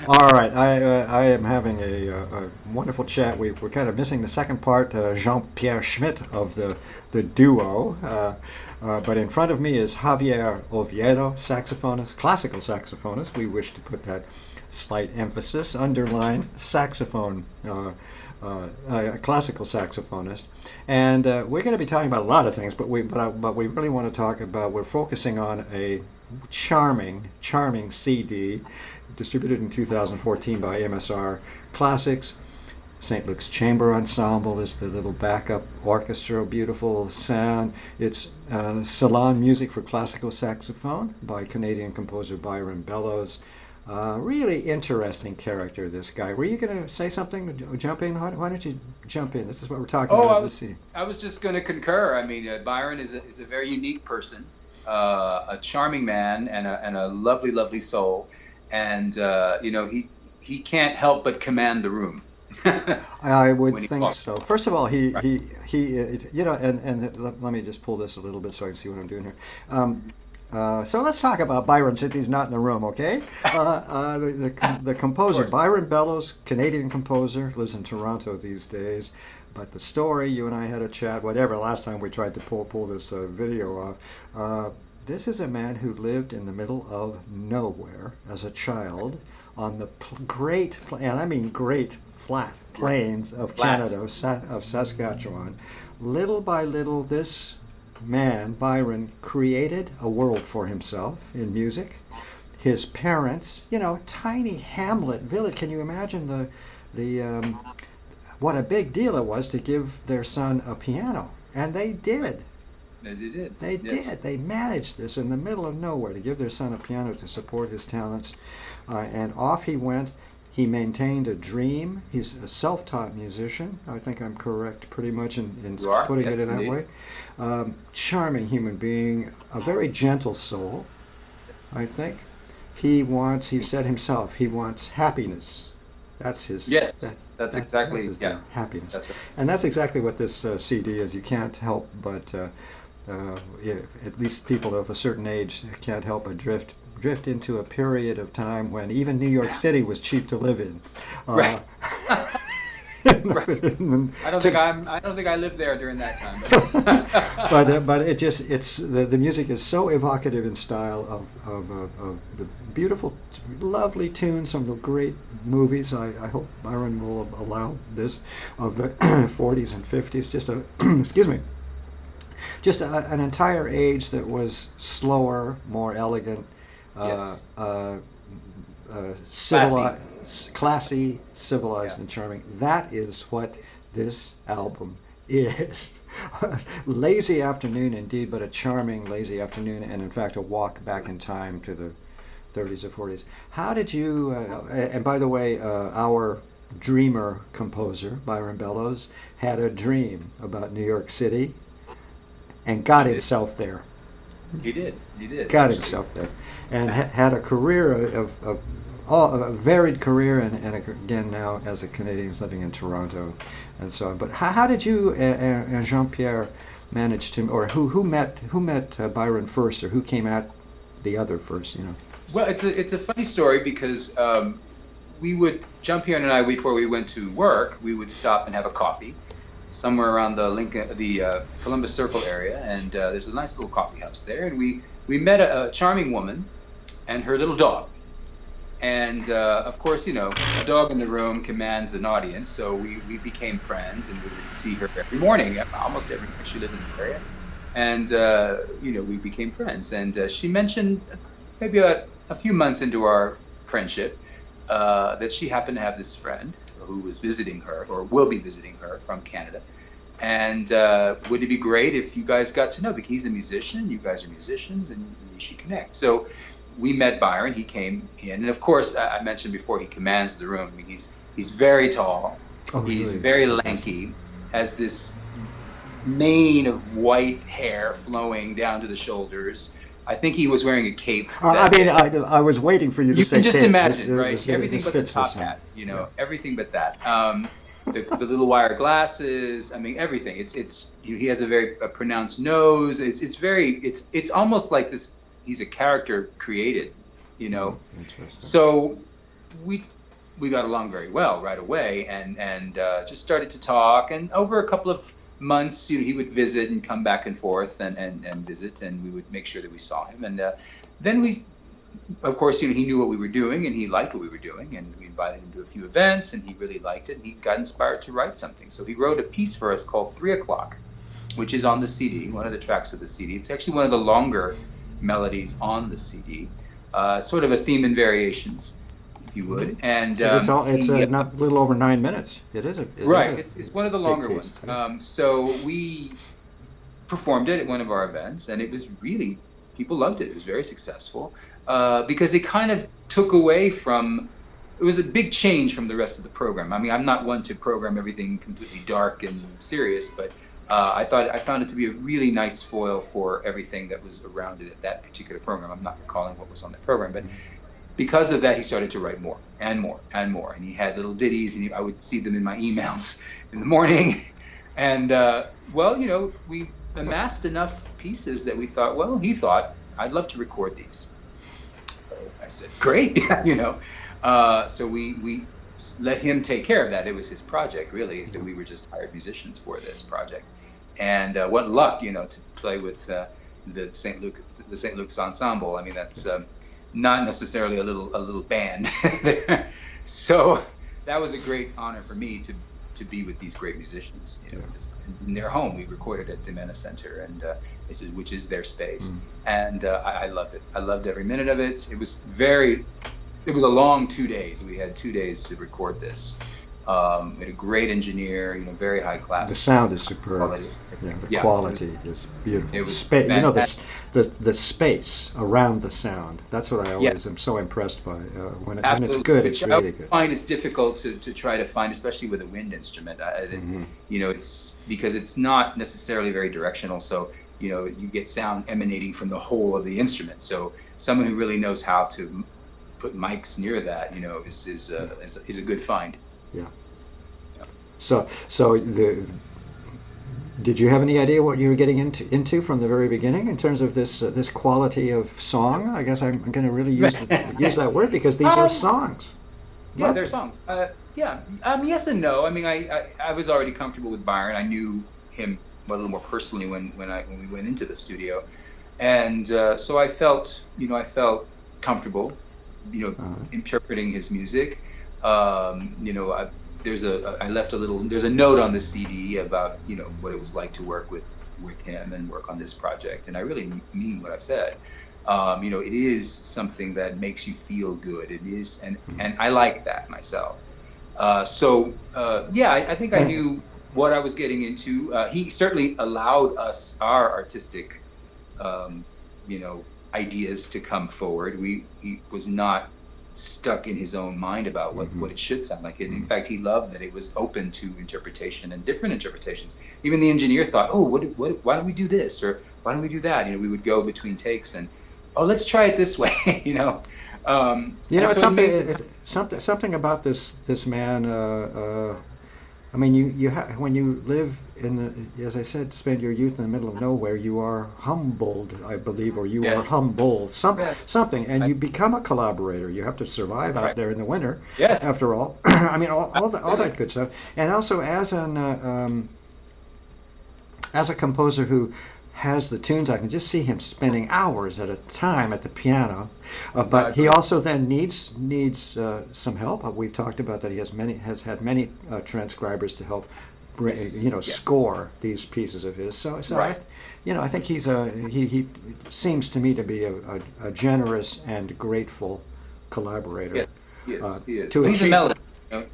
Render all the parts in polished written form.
All right, I am having a wonderful chat. We're kind of missing the second part, Jean-Pierre Schmidt of the duo. But in front of me is Javier Oviedo, saxophonist, classical saxophonist. We wish to put that slight emphasis, underline saxophone, classical saxophonist. And we're going to be talking about a lot of things, but we really want to talk about, we're focusing on a charming CD distributed in 2014 by MSR Classics. St. Luke's Chamber Ensemble is the little backup orchestra, beautiful sound. It's salon music for classical saxophone by Canadian composer Byron Bellows. Really interesting character, this guy. Were you going to say something? Jump in? Why don't you jump in? This is what we're talking Oh, about. I Is was this? I was just going to concur. I mean, Byron is a very unique person, a charming man, and a lovely, lovely soul. And he can't help but command the room I would when he think walks. so. First of all, Right. and let me just pull this a little bit so I can see what I'm doing here. So let's talk about Byron since he's not in the room, okay? The Of composer, course. Byron Bellows, Canadian composer, lives in Toronto these days. But the story, you and I had a chat, whatever, last time we tried to pull this video off. This is a man who lived in the middle of nowhere as a child on the and I mean great flat plains of Flats. Canada, of Saskatchewan. Little by little, this man, Byron, created a world for himself in music. His parents, tiny hamlet village. Can you imagine the what a big deal it was to give their son a piano? And they did. They did. They Yes. did. They managed this in the middle of nowhere to give their son a piano to support his talents. And off he went. He maintained a dream. He's a self-taught musician. I think I'm correct pretty much in You are? putting Yes, it in that indeed. way. Charming human being, a very gentle soul, I think. He said himself, he wants happiness. That's his, Yes. that's, That's that's exactly. his Yeah. dream, happiness. That's right. And that's exactly what this CD is. You can't help but yeah, at least people of a certain age can't help but drift into a period of time when even New York City was cheap to live in. Right. Uh, Right. to, I don't think I lived there during that time, but but it's the music is so evocative in style of the beautiful, lovely tunes from the great movies. I hope Byron will allow this of the 40s and 50s. Just a excuse me, just an entire age that was slower, more elegant, uh, yes. uh, Classy. civilized, classy, civilized, Yeah. and charming. That is what this album is. Lazy afternoon, indeed, but a charming lazy afternoon, and in fact, a walk back in time to the 30s or 40s. How did you? And by the way, our dreamer composer Byron Bellows had a dream about New York City and got He did. himself there. He did. He did Got actually. himself there, and had a career of all, a varied career, and again now as a Canadian living in Toronto, and so on. But how did you and Jean Pierre manage to, or who met Byron first, or who came at the other first? Well, it's a funny story because we would jump here and I before we went to work, we would stop and have a coffee somewhere around the Columbus Circle area, and there's a nice little coffee house there, and we met a charming woman and her little dog. And of course, a dog in the room commands an audience, so we became friends, and we would see her every morning, almost every morning. She lived in the area, and we became friends. And she mentioned maybe a few months into our friendship that she happened to have this friend who was visiting her, or will be visiting her from Canada. And would it be great if you guys got to know? Because he's a musician, you guys are musicians, and you should connect. So we met Byron. He came in, and of course, I mentioned before, he commands the room. I mean, he's very tall, Oh, he's really? very Fantastic. lanky, has this mane of white hair flowing down to the shoulders. I think he was wearing a cape I that mean, day. I was waiting for you to You say can just Kate. imagine, right? It Everything just but the fits top this one. hat, Yeah. everything but that. The little wire glasses. I mean, everything. It's he has a very pronounced nose. It's almost like this. He's a character created, you Hmm, know. interesting. So we got along very well right away, and just started to talk. And over a couple of months, he would visit and come back and forth and visit, and we would make sure that we saw him. And then of course, he knew what we were doing, and he liked what we were doing, and we invited him to a few events, and he really liked it, and he got inspired to write something. So he wrote a piece for us called 3 O'Clock, which is on the CD, one of the tracks of the CD. It's actually one of the longer melodies on the CD, sort of a theme and variations, if you would. And so it's not a little over 9 minutes. It is right. It's one of the longer ones. So we performed it at one of our events, and it was really, people loved it. It was very successful because it kind of took away from. It was a big change from the rest of the program. I mean, I'm not one to program everything completely dark and serious, but I found it to be a really nice foil for everything that was around it at that particular program. I'm not recalling what was on the program, but because of that, he started to write more and more and more. And he had little ditties, and I would see them in my emails in the morning. And we amassed enough pieces that we thought, well, he thought, I'd love to record these. So I said, great, So we let him take care of that. It was his project, really, is that we were just hired musicians for this project. And what luck, to play with the St. Luke's ensemble. I mean, that's not necessarily a little band there. So that was a great honor for me to be with these great musicians. In their home, we recorded at Dimena Center, and which is their space. And I loved it. I loved every minute of it. It was a long 2 days. We had 2 days to record this. We had a great engineer, very high class. The sound is superb. The quality is beautiful. It was the space around the sound. That's what I always am so impressed by. When it's good, it's really good. I find it's difficult to try to find, especially with a wind instrument. It's because it's not necessarily very directional. So you get sound emanating from the whole of the instrument. So someone who really knows how to put mics near that, is a good find. Yeah. So did you have any idea what you were getting into from the very beginning in terms of this quality of song? I guess I'm going to really use that word because these are songs. Yeah, they're songs. Yes and no. I mean, I was already comfortable with Byron. I knew him a little more personally when we went into the studio, and so I felt comfortable, interpreting his music. There's a note on the CD about what it was like to work with him and work on this project, and I really mean what I said. It is something that makes you feel good. It is, and I like that myself. I think I knew what I was getting into. He certainly allowed us our artistic, ideas to come forward. He was not stuck in his own mind about what it should sound like. In fact, he loved that it was open to interpretation and different interpretations. Even the engineer thought, why don't we do this, or why don't we do that? We would go between takes and, let's try it this way. Something about this man. I mean, when you live as I said, spend your youth in the middle of nowhere, you are humbled, I believe, or you are humbled, something, and you become a collaborator. You have to survive out there in the winter. Yes. After all, I mean, all that good stuff. And also, as a composer who has the tunes, I can just see him spending hours at a time at the piano. But he also then needs some help. We've talked about that. He has had many transcribers to help score these pieces of his. So right. I think he seems to me to be a generous and grateful collaborator. Yeah, he is. He's a melody.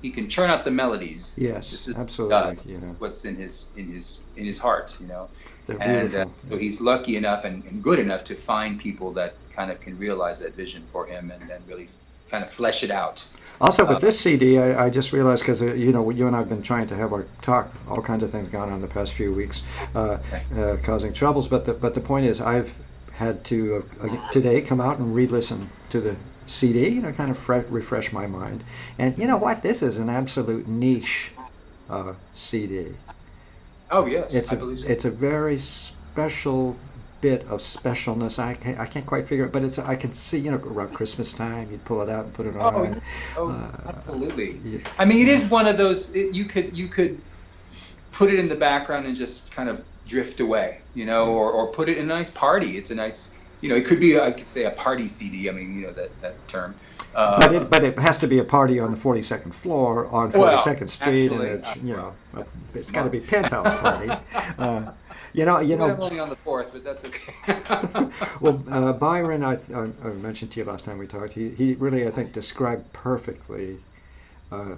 He can churn out the melodies. Yes, absolutely. What's in his heart. They're beautiful. And so he's lucky enough and good enough to find people that kind of can realize that vision for him and really kind of flesh it out. Also, with this CD, I just realized, because you and I have been trying to have our talk, all kinds of things going on in the past few weeks, causing troubles. But the point is, I've had to today come out and re-listen to the CD, kind of refresh my mind. And you know what? This is an absolute niche CD. Oh yes, I believe so. It's a very special bit of specialness. I can't quite figure it, but I can see, around Christmas time, you'd pull it out and put it Oh, on. absolutely. Yeah, I mean, it is one of those, you could put it in the background and just kind of drift away, or put it in a nice party. It's a nice, it could be, I could say, a party CD. I mean, that term. but it has to be a party on the 42nd floor on Well, 42nd Street, and actually, it's got to be penthouse party. Uh, you know, you too bad I'm know. only on the fourth, but that's okay. Well, Byron, I mentioned to you last time we talked. He really, I think, described perfectly uh,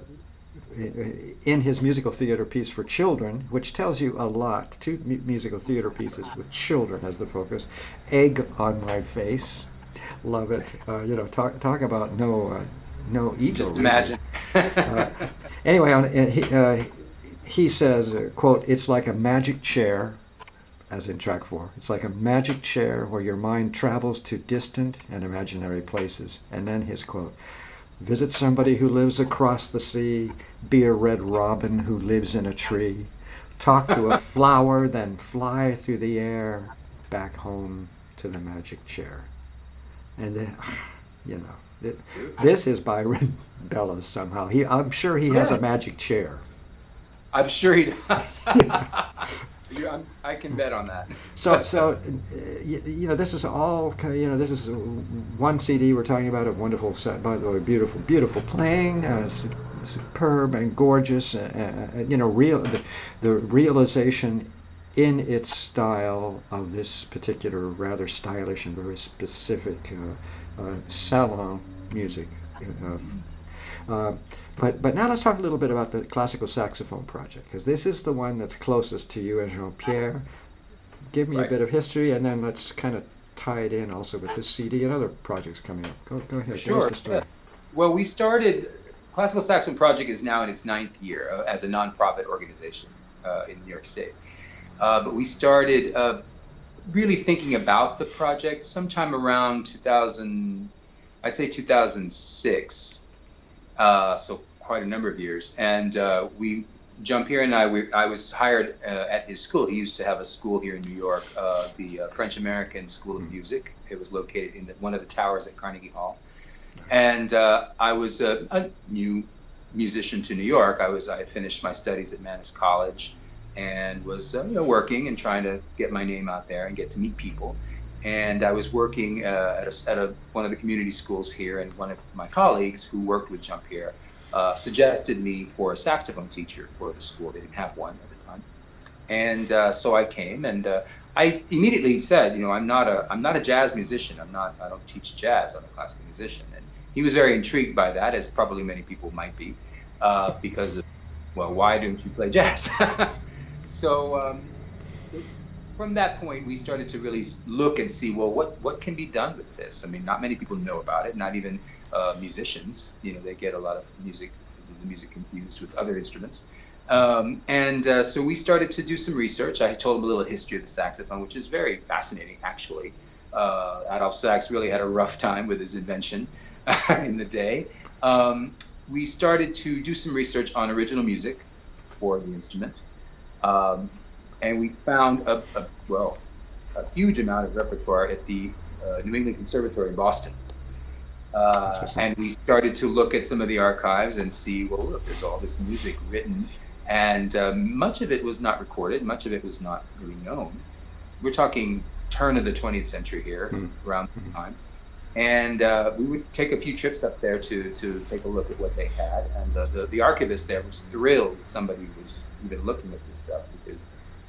in his musical theater piece for children, which tells you a lot. Two musical theater pieces with children as the focus. Egg on My Face, love it. Talk about no ego. Just Really. imagine. Anyway, he says, quote, "It's like a magic chair." As in track 4. It's like a magic chair where your mind travels to distant and imaginary places. And then his quote, "Visit somebody who lives across the sea, be a red robin who lives in a tree, talk to a flower, then fly through the air, back home to the magic chair." And this is Byron Bellows somehow. I'm sure he has a magic chair. I'm sure he does. I can bet on that. So this is all, this is one CD we're talking about, a wonderful set, by the way, beautiful playing, superb and gorgeous, the realization in its style of this particular rather stylish and very specific salon music. But now let's talk a little bit about the classical saxophone project, because this is the one that's closest to you and Jean-Pierre. Give me a bit of history, and then let's kind of tie it in also with this CD and other projects coming up. Go ahead. Sure. Yeah. Well, we started, Classical Saxophone Project is now in its 9th year as a nonprofit organization in New York State. But we started really thinking about the project sometime around 2006. So quite a number of years, and Jean-Pierre and I was hired at his school. He used to have a school here in New York, the French American School of Music. It was located in one of the towers at Carnegie Hall, and I was a new musician to New York. I had finished my studies at Mannes College, and was working and trying to get my name out there and get to meet people. And I was working at one of the community schools here, and one of my colleagues who worked with Jean-Pierre suggested me for a saxophone teacher for the school. They didn't have one at the time, and so I came, and I immediately said, I'm not a jazz musician. I don't teach jazz. I'm a classical musician. And he was very intrigued by that, as probably many people might be, because of, well, why don't you play jazz? So. From that point, we started to really look and see, well, what can be done with this? I mean, not many people know about it, not even musicians. They get a lot of the music confused with other instruments. So we started to do some research. I told him a little history of the saxophone, which is very fascinating, actually. Adolphe Sax really had a rough time with his invention in the day. We started to do some research on original music for the instrument. And we found a huge amount of repertoire at the New England Conservatory in Boston. And we started to look at some of the archives and see, well, look, there's all this music written, and much of it was not recorded, much of it was not really known. We're talking turn of the 20th century here, around the time. And we would take a few trips up there to take a look at what they had. And the archivist there was thrilled that somebody was even looking at this stuff, because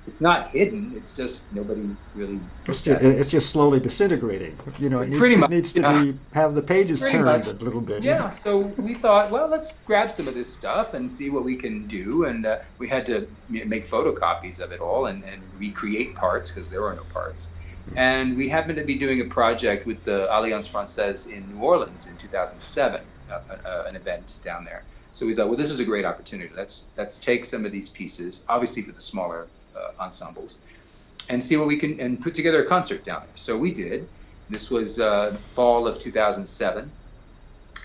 it's not hidden. It's just nobody really. It's just slowly disintegrating. It needs to have the pages turned a little bit. Yeah. So we thought, well, let's grab some of this stuff and see what we can do. And we had to make photocopies of it all and recreate parts, because there were no parts. And we happened to be doing a project with the Alliance Française in New Orleans in 2007, an event down there. So we thought, well, this is a great opportunity. Let's take some of these pieces, obviously for the smaller ensembles, and see what we can, and put together a concert down there. So we did. This was fall of 2007,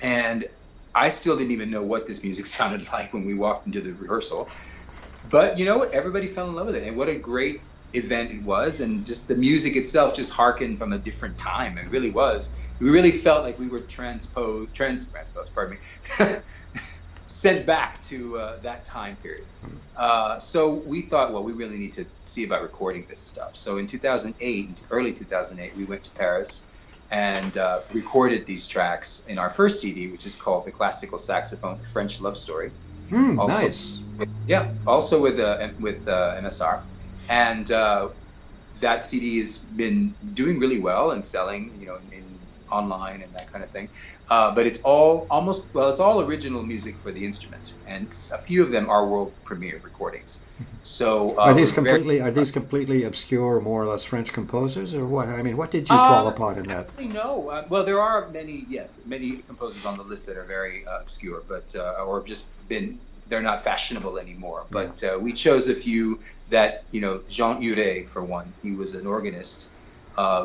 and I still didn't even know what this music sounded like when we walked into the rehearsal. But everybody fell in love with it, and what a great event it was, and just the music itself just harkened from a different time. It really was. We really felt like we were transposed, pardon me, sent back to that time period. So we thought, well, we really need to see about recording this stuff. So in 2008, early 2008, we went to Paris and recorded these tracks in our first CD, which is called The Classical Saxophone French Love Story. Also, Nice. Yeah, also with MSR. And that CD has been doing really well and selling, in online and that kind of thing. But it's all it's all original music for the instrument, and a few of them are world premiere recordings. So Are these completely obscure, more or less French composers, or what? I mean, what did you fall upon in that? No. Well, there are many composers on the list that are very obscure, but or just they're not fashionable anymore. But we chose a few that, Jean Huret, for one. He was an organist,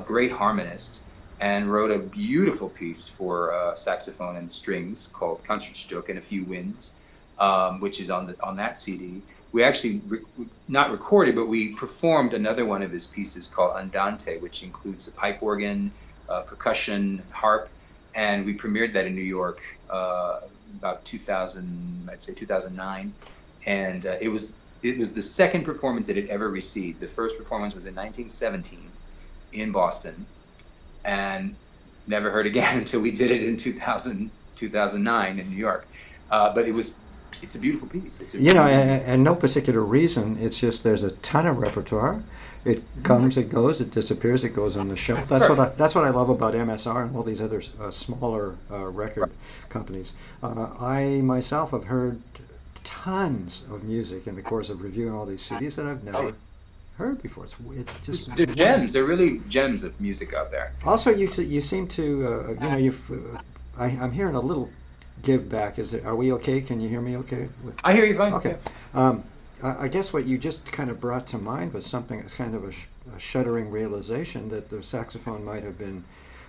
great harmonist, and wrote a beautiful piece for saxophone and strings called Concertstück and a Few Winds, which is on that CD. We actually not recorded, but we performed another one of his pieces called Andante, which includes a pipe organ, percussion, harp, and we premiered that in New York about 2009, and it was the second performance it had ever received. The first performance was in 1917 in Boston, and never heard again until we did it in 2009 in New York. But it's a beautiful piece. And no particular reason. It's just there's a ton of repertoire. It comes, it goes, it disappears, it goes on the shelf. That's what I love about MSR and all these other smaller record companies. I myself have heard tons of music in the course of reviewing all these CDs that I've never heard before. It's just they're gems. They're really gems of music out there. Also, you seem to I'm hearing a little give back. Are we okay? Can you hear me okay? I hear you fine. Okay. I guess what you just kind of brought to mind was something that's kind of a shuddering realization that the saxophone might have been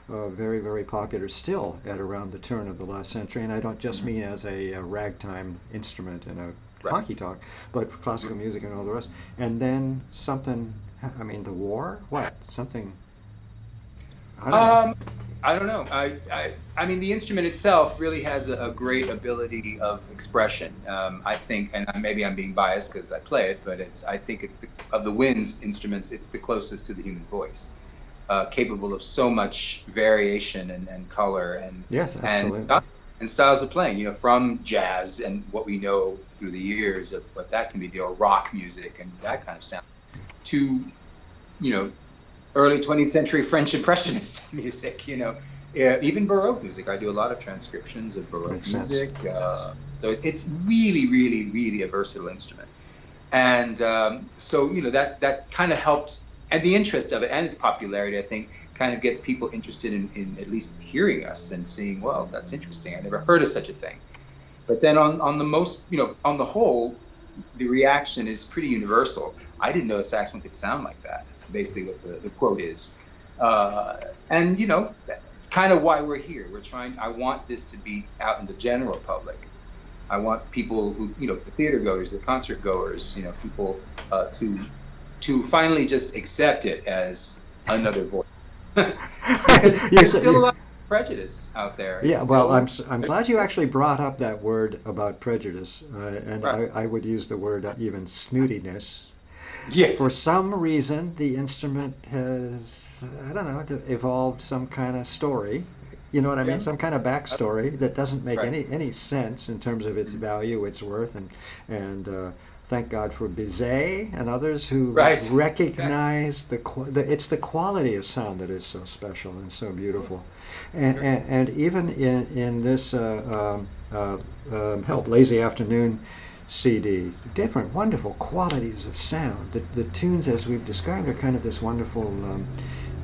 very, very popular still at around the turn of the last century. And I don't just mean as a ragtime instrument in a honky tonk, but for classical music and all the rest. And then something, the war? What? Something, I don't know. I don't know. I mean, the instrument itself really has a great ability of expression. I think, and maybe I'm being biased because I play it, but I think it's of the winds instruments, it's the closest to the human voice, capable of so much variation and color and yes, absolutely. And styles of playing. From jazz and what we know through the years of what that can be, or rock music and that kind of sound, to early 20th century French Impressionist music, even Baroque music. I do a lot of transcriptions of Baroque music. So it's really, really, really a versatile instrument. And so, that kind of helped, and the interest of it and its popularity, I think, kind of gets people interested in at least hearing us and seeing, well, that's interesting. I never heard of such a thing. But then on the whole, the reaction is pretty universal. I didn't know a saxophone could sound like that. That's basically what the quote is. And it's kind of why we're here. I want this to be out in the general public. I want people who, the theater goers, the concert goers, people to finally just accept it as another voice. Because there's still a lot of prejudice out there. I'm glad you actually brought up that word about prejudice, and right. I would use the word even snootiness. Yes. For some reason, the instrument has, evolved some kind of story. You know what I mean? Some kind of backstory that doesn't make any sense in terms of its value, its worth, and thank God for Bizet and others who recognize it's the quality of sound that is so special and so beautiful. And even in this Help Lazy Afternoon CD, different wonderful qualities of sound. The tunes, as we've described, are kind of this wonderful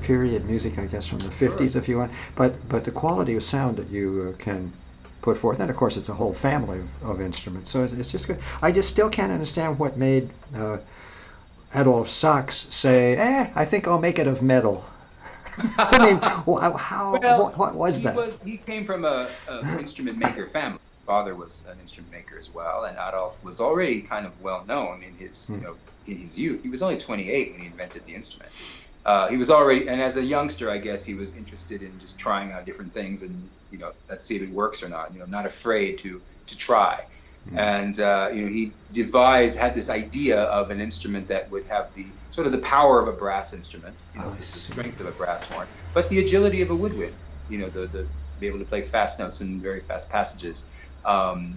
period music, I guess, from the 50s, if you want. But the quality of sound that you can put forth, and of course it's a whole family of instruments, so it's just good. I just still can't understand what made Adolphe Sax say, I think I'll make it of metal. I mean, what was that? He came from an instrument maker family. father was an instrument maker as well, and Adolf was already kind of well known in his in his youth. He was only 28 when he invented the instrument. He was already, and as a youngster, I guess he was interested in just trying out different things and let's see if it works or not. Not afraid to try. And he had this idea of an instrument that would have the sort of the power of a brass instrument, the strength of a brass horn, but the agility of a woodwind. The be able to play fast notes and very fast passages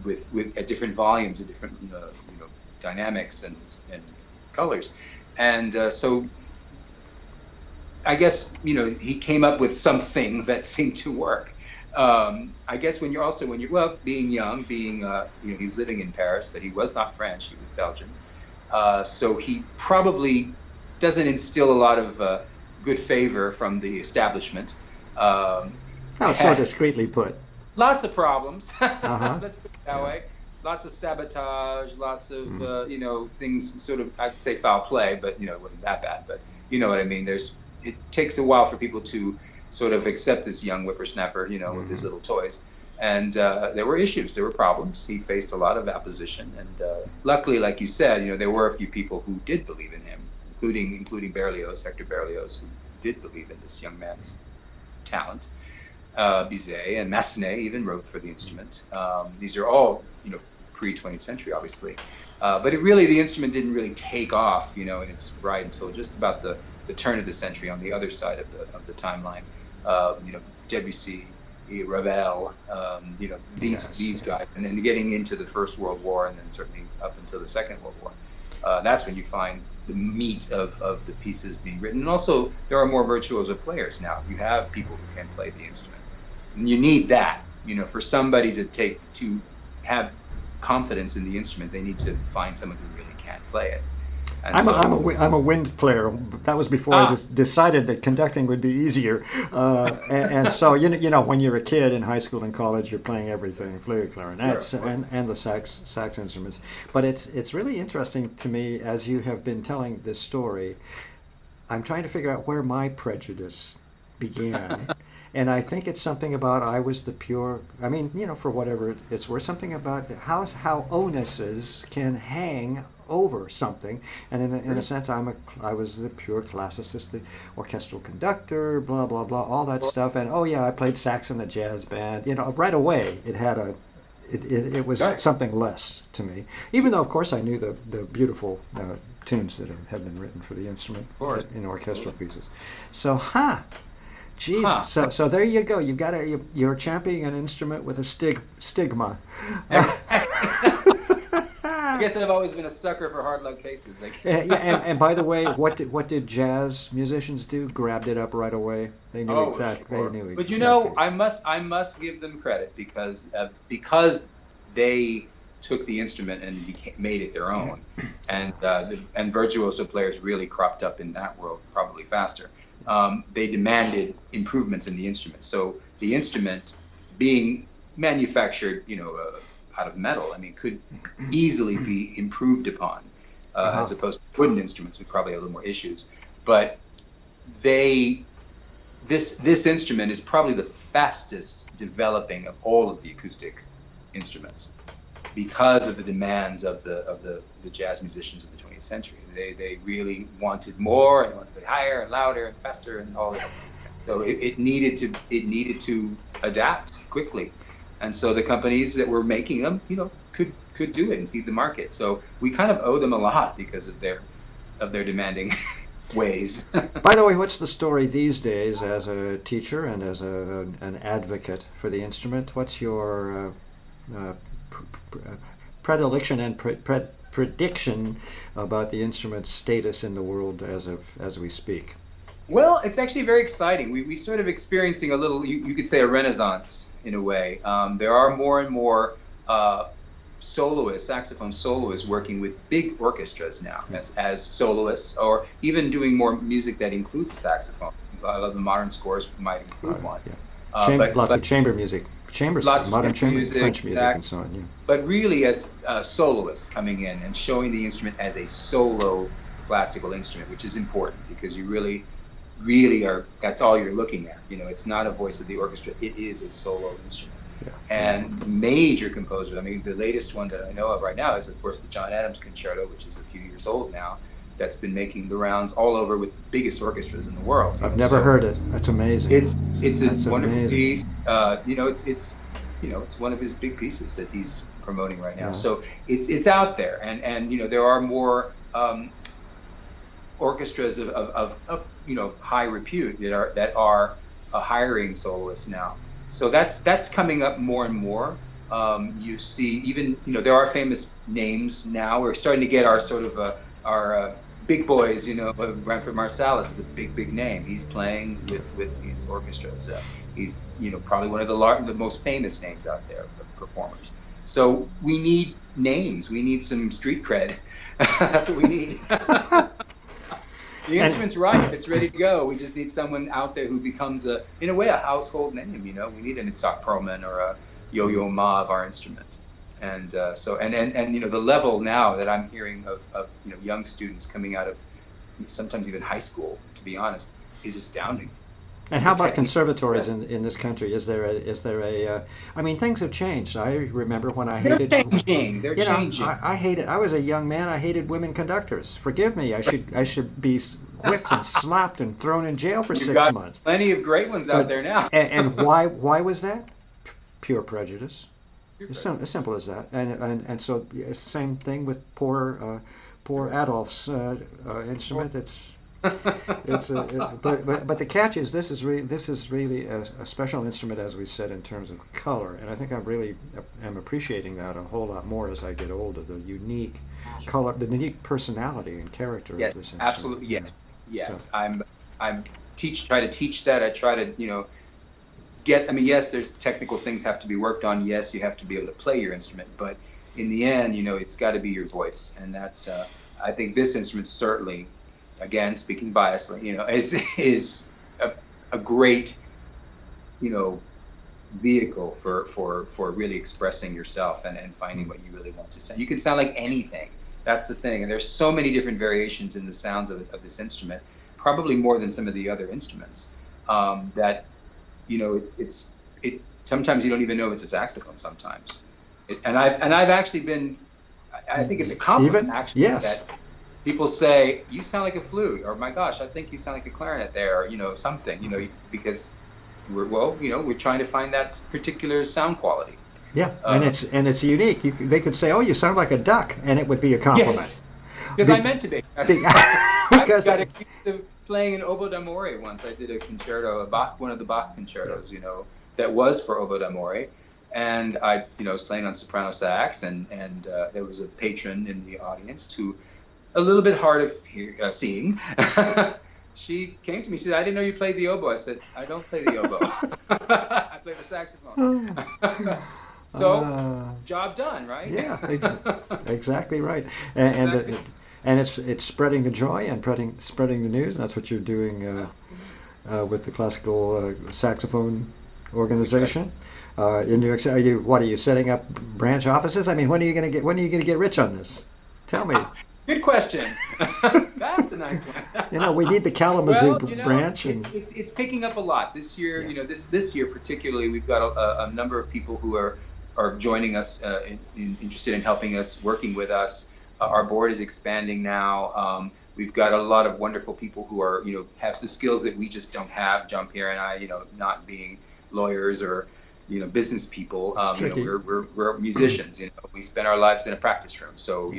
with at different volumes, at different dynamics and colors. And so I guess he came up with something that seemed to work. I guess when you're being young, he was living in Paris, but he was not French, he was Belgian. So he probably doesn't instill a lot of good favor from the establishment. So discreetly put. Lots of problems. Let's put it that way. Lots of sabotage, lots of things, sort of, I'd say foul play, but it wasn't that bad. But you know what I mean. It takes a while for people to sort of accept this young whippersnapper, with his little toys. And there were issues, there were problems. He faced a lot of opposition, and luckily, like you said, there were a few people who did believe in him, including Berlioz, Hector Berlioz, who did believe in this young man's talent. Bizet and Massenet even wrote for the instrument. These are all, pre-20th century, obviously. But the instrument didn't really take off, in its right until just about the turn of the century on the other side of the timeline. Debussy, Ravel, these guys, and then getting into the First World War, and then certainly up until the Second World War. That's when you find the meat of the pieces being written. And also, there are more virtuoso players now. You have people who can play the instrument. And you need that, for somebody to have confidence in the instrument, they need to find someone who really can play it. I'm a wind player. That was before I just decided that conducting would be easier. And so when you're a kid in high school and college, you're playing everything, flute, clarinet, sure, and the sax instruments. But it's really interesting to me as you have been telling this story. I'm trying to figure out where my prejudice began. And I think it's something about I was the pure, for whatever it's worth, something about how onuses can hang over something. And in a sense, I was the pure classicist, the orchestral conductor, blah, blah, blah, all that stuff. And, I played sax in the jazz band. Right away, it had it was something less to me. Even though, of course, I knew the beautiful tunes that have been written for the instrument in orchestral pieces. So, Jeez, so there you go. You're championing an instrument with a stigma. I guess I've always been a sucker for hard luck cases. And by the way, what did jazz musicians do? Grabbed it up right away. They knew exactly. Sure. They knew but exactly. I must give them credit because they took the instrument and made it their own, and virtuoso players really cropped up in that world probably faster. They demanded improvements in the instrument. So the instrument, being manufactured, out of metal, could easily be improved upon, as opposed to wooden instruments, which probably have a little more issues. But this instrument is probably the fastest developing of all of the acoustic instruments, because of the demands of the jazz musicians of the 20th century. They really wanted more, and wanted to play higher and louder and faster and all this. So it needed to adapt quickly, and so the companies that were making them, could do it and feed the market. So we kind of owe them a lot because of their demanding ways. By the way, what's the story these days as a teacher and as an advocate for the instrument? What's your predilection and prediction about the instrument's status in the world as we speak? Well, it's actually very exciting. We sort of experiencing a little, you could say, a renaissance in a way. There are more and more saxophone soloists working with big orchestras now as soloists, or even doing more music that includes a saxophone. A lot of the modern scores might include one. Yeah. Lots of chamber music. Modern chamber music, French music, and so on. Yeah. But really, as soloists coming in and showing the instrument as a solo classical instrument, which is important because you really are. That's all you're looking at. It's not a voice of the orchestra. It is a solo instrument. and major composers. I mean, the latest one that I know of right now is, of course, the John Adams Concerto, which is a few years old now, that's been making the rounds all over with the biggest orchestras in the world. I've never heard it. That's amazing. It's a wonderful amazing. piece. It's one of his big pieces that he's promoting right now. Yeah. So it's out there, and there are more orchestras of high repute that are hiring soloists now. So that's coming up more and more. You see, even there are famous names now. We're starting to get our sort of our big boys. Branford Marsalis is a big name. He's playing with these orchestras. He's probably one of the most famous names out there of performers. So we need names. We need some street cred. That's what we need. The instrument's right. It's ready to go. We just need someone out there who becomes in a way, a household name. We need an Itzhak Perlman or a Yo-Yo Ma of our instrument. And the level now that I'm hearing of young students coming out of sometimes even high school, to be honest, is astounding. And how about conservatories in this country? Is there a I mean, things have changed. I remember when I hated. They're changing. I hated. I was a young man. I hated women conductors. Forgive me. I should be whipped and slapped and thrown in jail for 6 months. Plenty of great ones out there now. and why was that? Pure prejudice. As simple as that. And so same thing with poor Adolf's instrument. But the catch is this is really a special instrument, as we said, in terms of color, and I think I really am appreciating that a whole lot more as I get older. The unique color, the unique personality and character of this instrument. Absolutely, yes. So. I'm try to teach that. I try to yes, there's technical things have to be worked on. Yes, you have to be able to play your instrument, but in the end, it's got to be your voice, and that's I think this instrument certainly. Again, speaking biasly, is a great, vehicle for really expressing yourself and finding what you really want to sound. You can sound like anything. That's the thing. And there's so many different variations in the sounds of this instrument, probably more than some of the other instruments. That, it. Sometimes you don't even know it's a saxophone. Sometimes, and I've actually been. I think it's a compliment actually. Yes. That, people say, you sound like a flute, or my gosh, I think you sound like a clarinet there, or, something, because we're trying to find that particular sound quality. Yeah, and it's unique. They could say, oh, you sound like a duck, and it would be a compliment. Yes, because I meant to be. I got accused of playing an oboe d'amore once. I did a concerto, one of the Bach concertos, that was for oboe d'amore. And I, was playing on soprano sax, and there was a patron in the audience who, a little bit hard of seeing. She came to me. She said, "I didn't know you played the oboe." I said, "I don't play the oboe. I play the saxophone." So, job done, right? Yeah, exactly right. And it's spreading the joy and spreading the news. And that's what you're doing with the classical saxophone organization. In New York City, are you setting up branch offices? I mean, when are you going to get rich on this? Tell me. Good question. That's a nice one. We need the Kalamazoo branch. It's picking up a lot this year. This year particularly, we've got a number of people who are joining us, interested in helping us, working with us. Our board is expanding now. We've got a lot of wonderful people who are, have the skills that we just don't have. Jump and I, not being lawyers or business people. We're musicians. We spend our lives in a practice room. So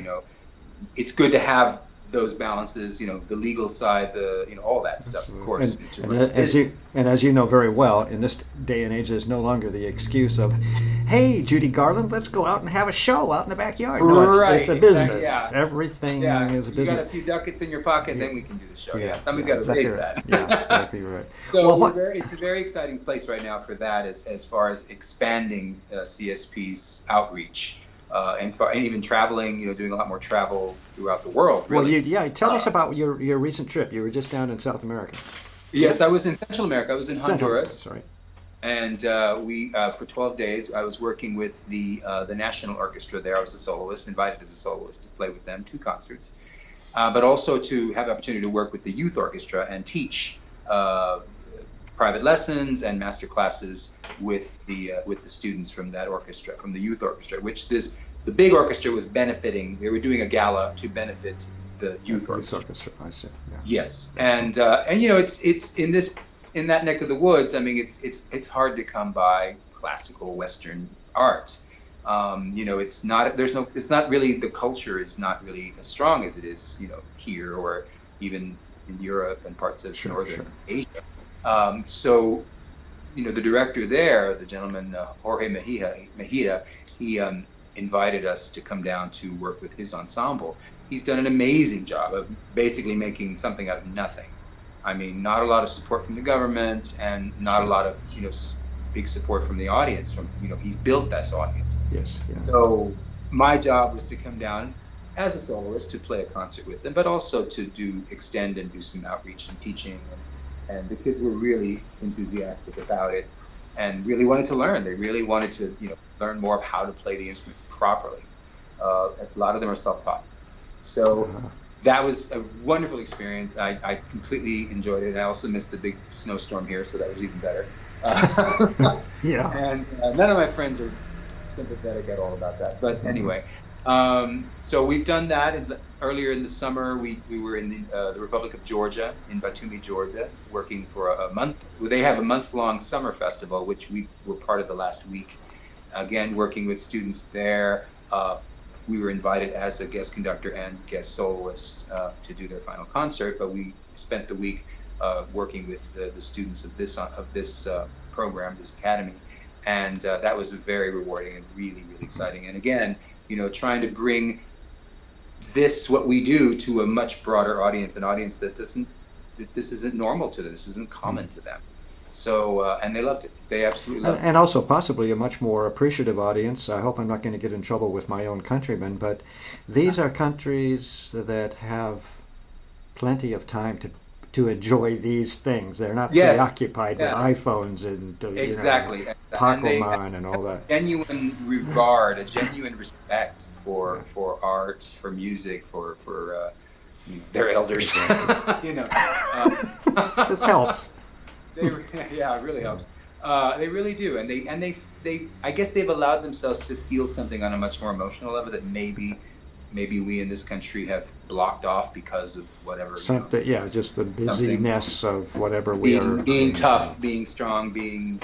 it's good to have those balances, the legal side, all that stuff, of course. And as you know very well, in this day and age, there's no longer the excuse of, hey, Judy Garland, let's go out and have a show out in the backyard. No, it's a business. Yeah. Everything is a business. You got a few ducats in your pocket, then we can do the show. Yeah, somebody's got to raise that. Yeah, exactly right. So it's a very exciting place right now for that, as far as expanding CSP's outreach. And even traveling, doing a lot more travel throughout the world. Really. Well, tell us about your recent trip. You were just down in South America. Yes, I was in Central America. I was in Honduras. Sorry. And we, for 12 days, I was working with the National Orchestra there. I was a soloist, invited as a soloist to play with them, 2 concerts. But also to have the opportunity to work with the youth orchestra and teach private lessons and master classes with the students from that orchestra, from the youth orchestra, which the big orchestra was benefiting. They were doing a gala to benefit the youth orchestra. I see. Yeah. Yes, and it's in that neck of the woods. I mean, it's hard to come by classical Western art. It's not really, the culture is not really as strong as it is, here or even in Europe and parts of northern Asia. So, the director there, the gentleman Jorge Mejia, he invited us to come down to work with his ensemble. He's done an amazing job of basically making something out of nothing. I mean, not a lot of support from the government and not a lot of, big support from the audience. He's built this audience. Yes. Yeah. So my job was to come down as a soloist to play a concert with them, but also to extend and do some outreach and teaching. And the kids were really enthusiastic about it and really wanted to learn. They really wanted to, learn more of how to play the instrument properly. A lot of them are self-taught. So that was a wonderful experience. I completely enjoyed it. I also missed the big snowstorm here, so that was even better. Yeah. And none of my friends are sympathetic at all about that. But anyway, so we've done that. Earlier in the summer, we were in the Republic of Georgia, in Batumi, Georgia, working for a month. They have a month-long summer festival, which we were part of the last week. Again, working with students there. We were invited as a guest conductor and guest soloist to do their final concert, but we spent the week working with the students of this program, this academy, and that was very rewarding and really, really exciting. And again, trying to bring what we do to a much broader audience, an audience that this isn't normal to them, this isn't common to them. So, and they loved it. They absolutely loved it. And also possibly a much more appreciative audience. I hope I'm not going to get in trouble with my own countrymen, but these are countries that have plenty of time to enjoy these things. They're not preoccupied with iPhones and Pokemon and all that. Genuine regard, a genuine respect for art, for music, for their elders. This helps. It really helps. They really do, and they I guess they've allowed themselves to feel something on a much more emotional level that maybe we in this country have blocked off because of whatever. Something, just the busyness of whatever being tough, being strong, being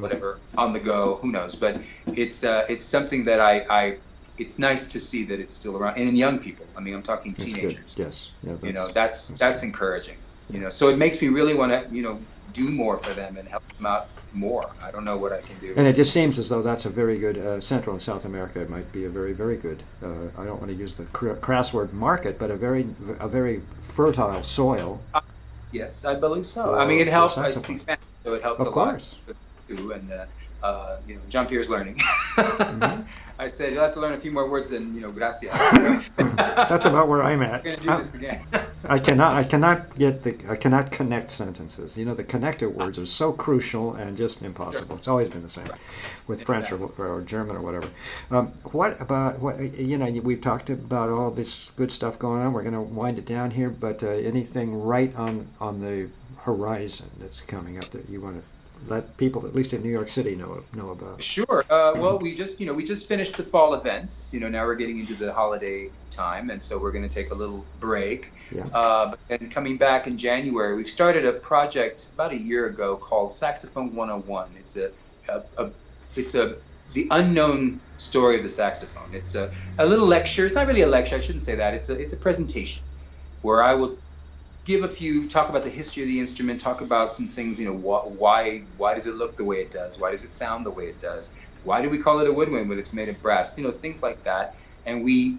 whatever on the go. Who knows? But it's something that it's nice to see that it's still around, and in young people. I mean, I'm talking teenagers. Yes. Yeah, that's encouraging. So it makes me really want to do more for them and help them out more. I don't know what I can do. And it just seems as though that's a very good Central and South America. It might be a very, very good. I don't want to use the crass word market, but a very fertile soil. Yes, I believe so. I mean, it helps. I speak Spanish, so it helped a lot too. And Jean Pierre's learning. Mm-hmm. I said you'll have to learn a few more words than gracias. That's about where I'm at. We're gonna do this again. I cannot connect sentences. The connector words are so crucial and just impossible. Sure. It's always been the same with French or German or whatever. What about we've talked about all this good stuff going on. We're going to wind it down here, but anything right on the horizon that's coming up that you want to let people, at least in New York City, know about? Sure. Well, we just finished the fall events. Now we're getting into the holiday time, and so we're going to take a little break. Yeah. But then coming back in January, we've started a project about a year ago called Saxophone 101. It's the unknown story of the saxophone. It's a little lecture. It's not really a lecture. I shouldn't say that. It's a presentation where I will talk about the history of the instrument, talk about some things, why does it look the way it does? Why does it sound the way it does? Why do we call it a woodwind when it's made of brass? Things like that. And we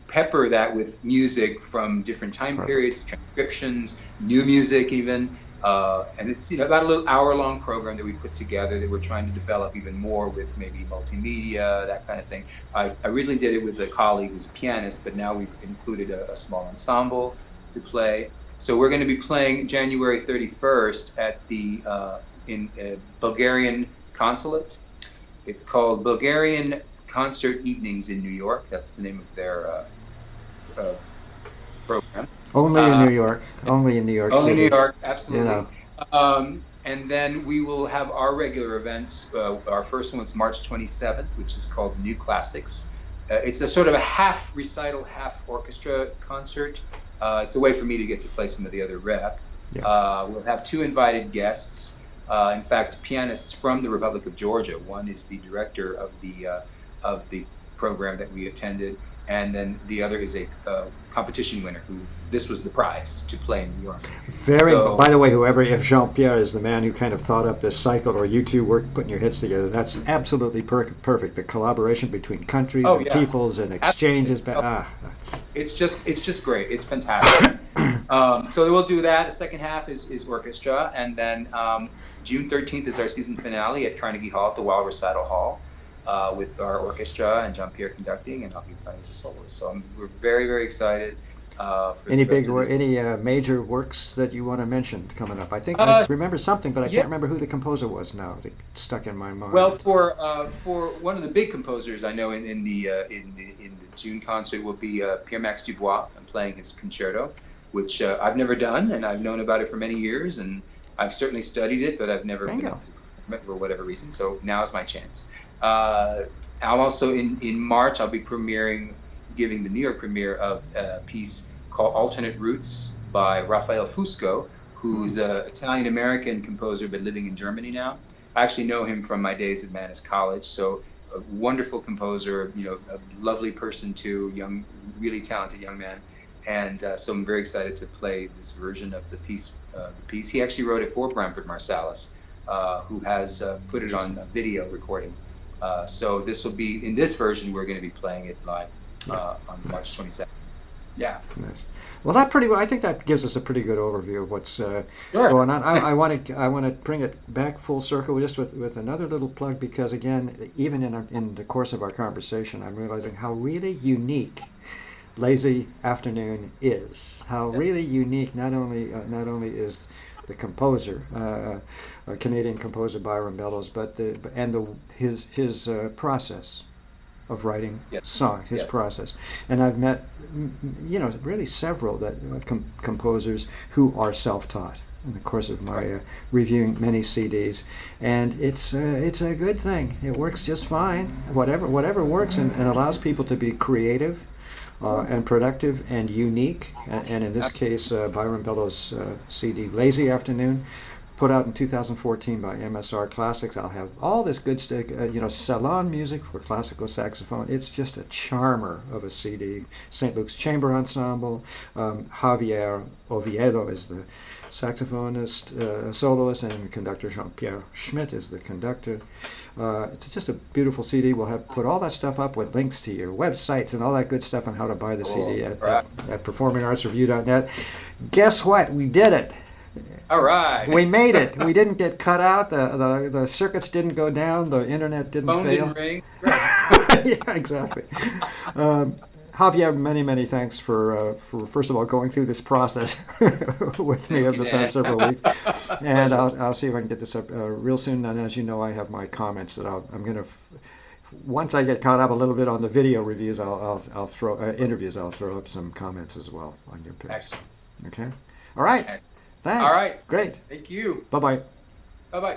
pepper that with music from different time periods, transcriptions, new music even. And it's about a little hour-long program that we put together that we're trying to develop even more with maybe multimedia, that kind of thing. I originally did it with a colleague who's a pianist, but now we've included a small ensemble to play. So we're going to be playing January 31st at the in Bulgarian consulate. It's called Bulgarian Concert Evenings in New York. That's the name of their program. Only in New York. Only in New York City. Only New York, absolutely. And then we will have our regular events. Our first one's March 27th, which is called New Classics. It's a sort of a half recital, half orchestra concert. It's a way for me to get to play some of the other rep. Yeah. We'll have two invited guests. In fact, pianists from the Republic of Georgia. One is the director of the program that we attended, and then the other is a competition winner who this was the prize to play in New York. By the way, if Jean-Pierre is the man who kind of thought up this cycle, or you two were putting your heads together, that's absolutely perfect. The collaboration between countries and peoples and exchanges. It's just great. It's fantastic. So we'll do that. The second half is orchestra, and then June 13th is our season finale at Carnegie Hall at the Wild Recital Hall. With our orchestra and Jean-Pierre conducting, and I'll be playing as a soloist. So we're very, very excited. Any major works that you want to mention coming up? I think I remember something, but I can't remember who the composer was now. It stuck in my mind. Well, for one of the big composers I know in the June concert will be Pierre-Max Dubois. I'm playing his concerto, which I've never done, and I've known about it for many years, and I've certainly studied it, but I've never been able to perform it for whatever reason. So now is my chance. I'll also in March I'll be giving the New York premiere of a piece called Alternate Roots by Rafael Fusco, who's an Italian-American composer but living in Germany now. I actually know him from my days at Mannes College, so a wonderful composer, a lovely person too, really talented young man. And so I'm very excited to play this version of the piece. He actually wrote it for Branford Marsalis, who has put it on a video recording. So this will be, in this version, we're going to be playing it live on March 27th. Yeah. Nice. Well, I think that gives us a pretty good overview of what's going on. I want to bring it back full circle just with another little plug, because again, even in the course of our conversation, I'm realizing how really unique Lazy Afternoon is. How really unique not only is the composer, a Canadian composer Byron Bellows, but his process of writing songs, his process. And I've met, really several composers who are self-taught in the course of my reviewing many CDs, and it's a good thing. It works just fine. Whatever works and allows people to be creative. And productive and unique, and in this case, Byron Bellows' CD "Lazy Afternoon," put out in 2014 by MSR Classics. I'll have all this good stuff, salon music for classical saxophone. It's just a charmer of a CD. St. Luke's Chamber Ensemble. Javier Oviedo is the saxophonist, soloist, and conductor. Jean-Pierre Schmidt is the conductor. It's just a beautiful CD. We'll put all that stuff up with links to your websites and all that good stuff on how to buy the CD at performingartsreview.net. Guess what? We did it. All right. We made it. We didn't get cut out. The circuits didn't go down. The internet didn't fail. Phone didn't ring. Yeah, exactly. Javier, many thanks for first of all going through this process with me over the past several weeks, and I'll see if I can get this up real soon. And as you know, I have my comments that I'm going to. Once I get caught up a little bit on the video reviews, I'll throw interviews. I'll throw up some comments as well on your page. Excellent. Okay. All right. Thanks. All right. Great. Thank you. Bye-bye. Bye-bye.